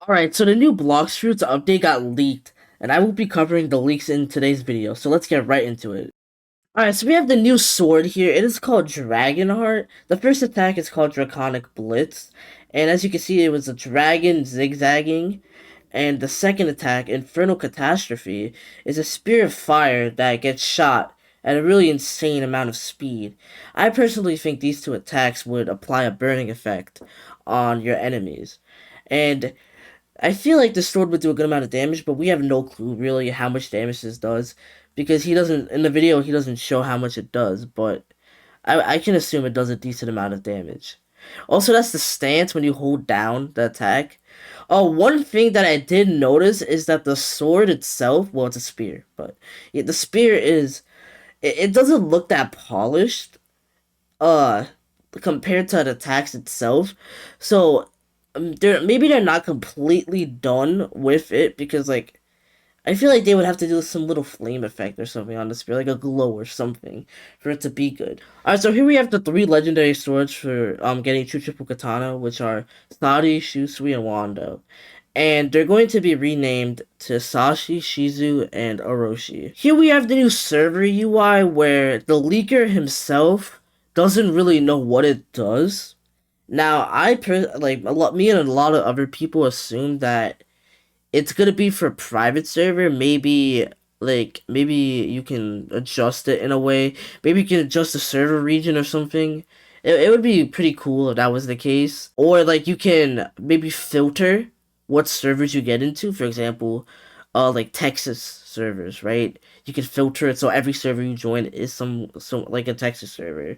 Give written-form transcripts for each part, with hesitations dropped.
Alright, so the new BLOX Fruits update got leaked, and I will be covering the leaks in today's video, so let's get right into it. Alright, so we have the new sword here. It is called Dragonheart. The first attack is called Draconic Blitz, and as you can see, it was a dragon zigzagging. And the second attack, Infernal Catastrophe, is a spear of fire that gets shot at a really insane amount of speed. I personally think these two attacks would apply a burning effect on your enemies. And I feel like the sword would do a good amount of damage, but we have no clue really how much damage this does because he doesn't in the video he doesn't show how much it does, but I can assume it does a decent amount of damage. Also, that's the stance when you hold down the attack. One thing that I did notice is that the sword itself, well, it's a spear, but yeah, the spear it doesn't look that polished. Uh, Compared to the attacks itself. So they're not completely done with it because like I feel like they would have to do some little flame effect or something on the spear, like a glow or something, for it to be good. Alright, so here we have the three legendary swords for getting True Triple Katana, which are Sari, Shusui, and Wando. And they're going to be renamed to Sashi, Shizu, and Orochi. Here we have the new server UI where the leaker himself doesn't really know what it does. Now, me and a lot of other people assume that it's gonna be for private server. Maybe you can adjust it in a way. Maybe you can adjust the server region or something. It would be pretty cool if that was the case. Or like you can maybe filter what servers you get into. For example, like Texas servers, right? You can filter it so every server you join is some like a Texas server,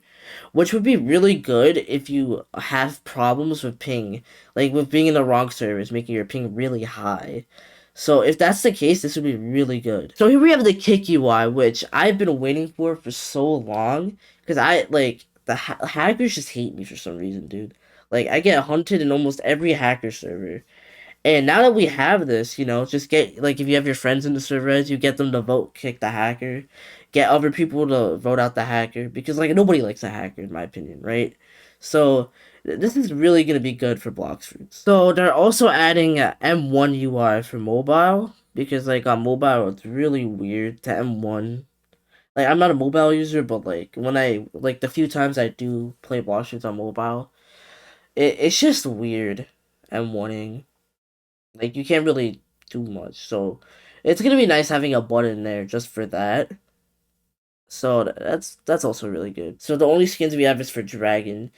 which would be really good if you have problems with ping, like with being in the wrong servers, making your ping really high. So if that's the case, this would be really good. So here we have the KiKi UI, which I've been waiting for so long, because hackers just hate me for some reason, dude. Like I get hunted in almost every hacker server. And now that we have this, just get like if you have your friends in the servers, you get them to vote kick the hacker, get other people to vote out the hacker because like nobody likes a hacker in my opinion, right? So this is really gonna be good for Blox Fruits. So they're also adding a M1 UI for mobile because like on mobile it's really weird to M1. Like I'm not a mobile user, but like when I like the few times I do play Blox Fruits on mobile, it's just weird M1ing. Like you can't really do much. So it's gonna be nice having a button there just for that. So that's also really good. So the only skins we have is for dragon,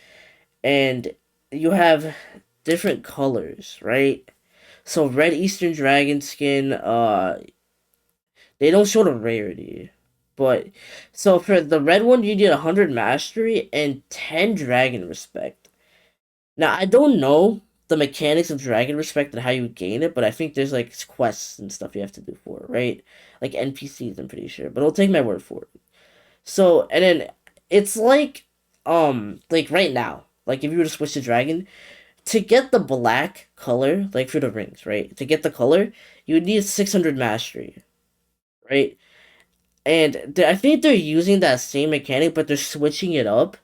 and you have different colors, right? So red Eastern Dragon skin, they don't show the rarity, but so for the red one you need 100 mastery and 10 dragon respect. Now, I don't know the mechanics of Dragon Respect and how you gain it, but I think there's like quests and stuff you have to do for it, right? Like NPCs, I'm pretty sure, but I'll take my word for it. So, and then it's like right now, like if you were to switch to Dragon, to get the black color, like for the rings, right? To get the color, you would need 600 mastery, right? And I think they're using that same mechanic, but they're switching it up.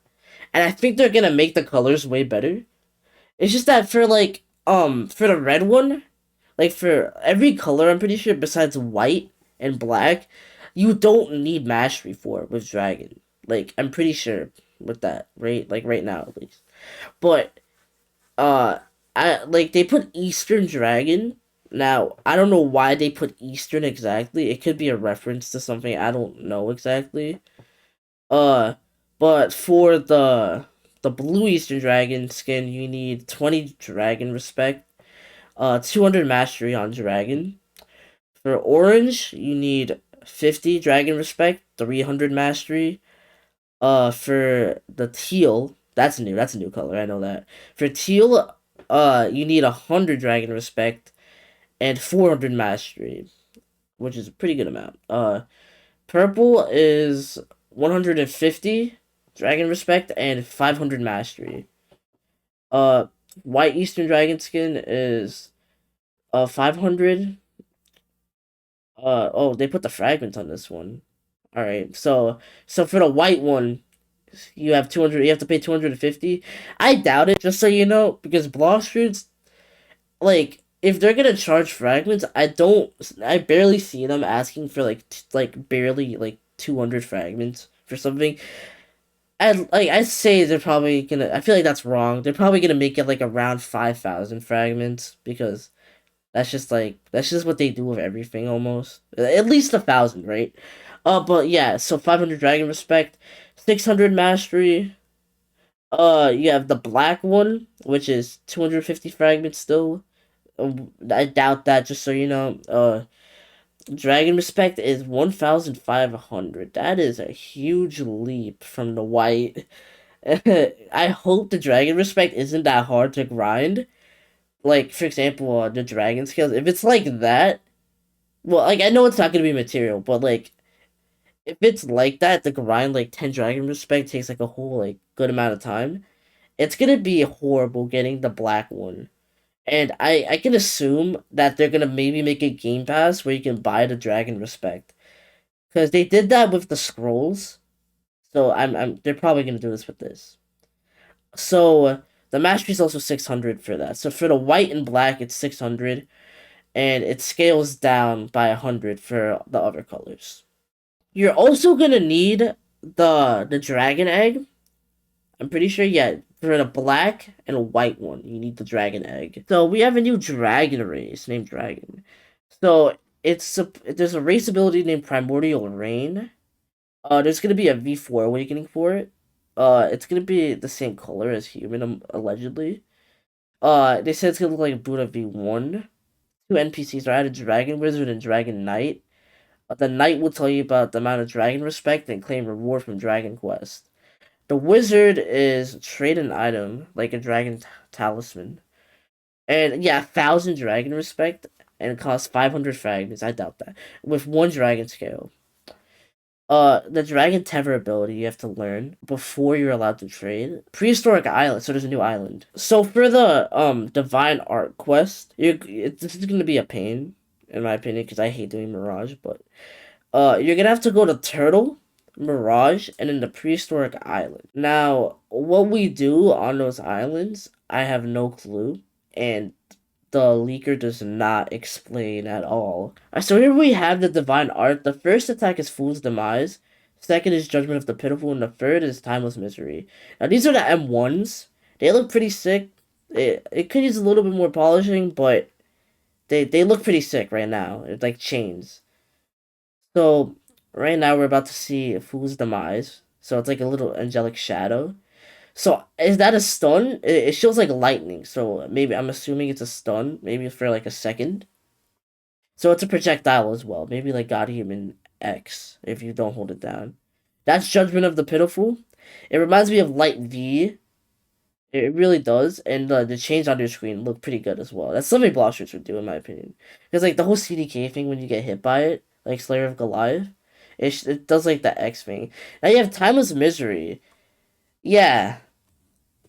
And I think they're gonna make the colors way better. It's just that for the red one, like for every color I'm pretty sure besides white and black, you don't need mastery for it with dragon. Like I'm pretty sure with that, right? Like right now at least. But uh I like they put Eastern Dragon. Now, I don't know why they put Eastern exactly. It could be a reference to something I don't know exactly. Uh, but for the blue Eastern Dragon skin, you need 20 Dragon Respect, 200 Mastery on Dragon. For orange, you need 50 Dragon Respect, 300 Mastery. For the teal, that's new. That's a new color. I know that. For teal, you need 100 Dragon Respect and 400 Mastery, which is a pretty good amount. Purple is 150 Dragon Respect and 500 Mastery. Uh, White Eastern Dragon skin is 500. Oh, they put the fragment on this one. All right, so for the white one, you have 200. You have to pay 250. I doubt it. Just so you know, because Blox Fruits, like if they're gonna charge fragments, I barely see them asking for like barely like 200 fragments for something. I'd say they're probably gonna. I feel like that's wrong. They're probably gonna make it like around 5,000 fragments because that's just what they do with everything almost. At least 1,000, right? But yeah. So 500 dragon respect, 600 mastery. You have the black one, which is 250 fragments still. I doubt that. Just so you know. Dragon respect is 1,500. That is a huge leap from the white. I hope the dragon respect isn't that hard to grind. Like, for example, the dragon skills. If it's like that, well, like I know it's not gonna be material, but like if it's like that, the grind like 10 dragon respect takes like a whole like good amount of time. It's gonna be horrible getting the black one. And I can assume that they're gonna maybe make a game pass where you can buy the dragon respect. Because they did that with the scrolls. So I'm they're probably gonna do this with this. So the mastery is also 600 for that. So for the white and black, it's 600, and it scales down by 100 for the other colors. You're also gonna need the dragon egg. I'm pretty sure, yeah, for the black and white one, you need the dragon egg. So we have a new dragon race named Dragon. So there's a race ability named Primordial Rain. There's gonna be a V4 awakening for it. It's gonna be the same color as human, allegedly. They said it's gonna look like Buddha V1. Two NPCs are added: Dragon Wizard and Dragon Knight. The Knight will tell you about the amount of dragon respect and claim reward from Dragon Quest. The Wizard is trade an item like a dragon talisman, and yeah, 1,000 dragon respect, and it costs 500 fragments. I doubt that with one dragon scale. The Dragon Tether ability you have to learn before you're allowed to trade. Prehistoric Island, so there's a new island. So for the Divine Art quest, this is gonna be a pain, in my opinion, because I hate doing Mirage, but you're gonna have to go to Turtle, Mirage, and then the Prehistoric Island. Now, what we do on those islands, I have no clue, and the leaker does not explain at all. So here we have the Divine Art. The first attack is Fool's Demise. Second is Judgment of the Pitiful. And the third is Timeless Misery. Now these are the M1s. They look pretty sick. It could use a little bit more polishing, but they look pretty sick right now. It's like chains. So right now we're about to see Fool's Demise. So it's like a little angelic shadow. So is that a stun? It shows like lightning, so maybe I'm assuming it's a stun, maybe for like a second. So it's a projectile as well, maybe like God Human X if you don't hold it down. That's Judgment of the Pitiful. It reminds me of Light V. It really does, and the change on your screen look pretty good as well. That's something BLOX would do, in my opinion, because like the whole CDK thing when you get hit by it, like Slayer of Goliath, it does like the X thing. Now you have Timeless Misery. Yeah,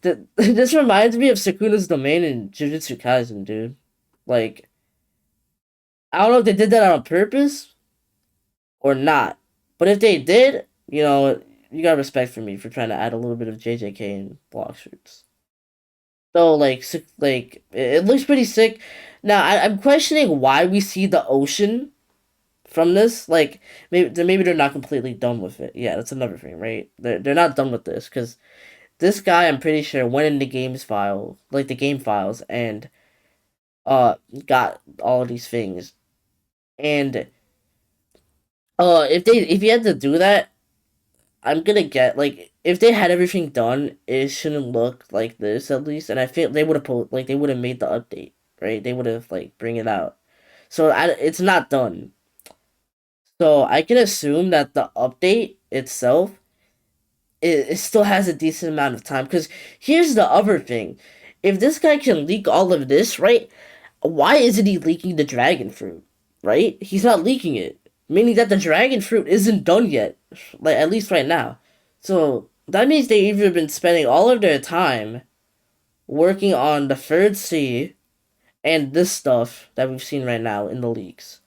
this reminds me of Sukuna's domain in Jujutsu Kaisen, dude. Like, I don't know if they did that on purpose or not, but if they did, you got respect for me for trying to add a little bit of JJK in block shoots. So, it looks pretty sick. Now, I'm questioning why we see the ocean from this. Like, maybe they're not completely done with it. Yeah, that's another thing, right? They're not done with this because this guy, I'm pretty sure, went in the the game files, and got all of these things. And if you had to do that, I'm gonna get like if they had everything done, it shouldn't look like this at least. And I feel they would have they would have made the update, right? They would have like bring it out. So it's not done. So I can assume that the update itself it still has a decent amount of time. Because here's the other thing. If this guy can leak all of this, right? Why isn't he leaking the dragon fruit? Right? He's not leaking it. Meaning that the dragon fruit isn't done yet. Like, at least right now. So, that means they've either been spending all of their time working on the third sea and this stuff that we've seen right now in the leaks.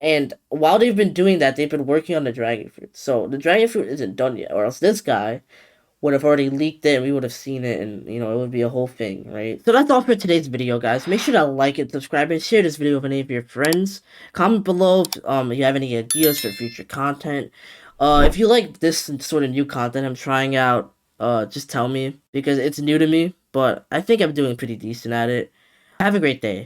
And while they've been doing that, they've been working on the dragon fruit. So, the dragon fruit isn't done yet, or else this guy would have already leaked it and we would have seen it, and you know, it would be a whole thing, right? So that's all for today's video, guys. Make sure to like it, subscribe, and share this video with any of your friends. Comment below if you have any ideas for future content. If you like this sort of new content I'm trying out, just tell me, because it's new to me, but I think I'm doing pretty decent at it. Have a great day.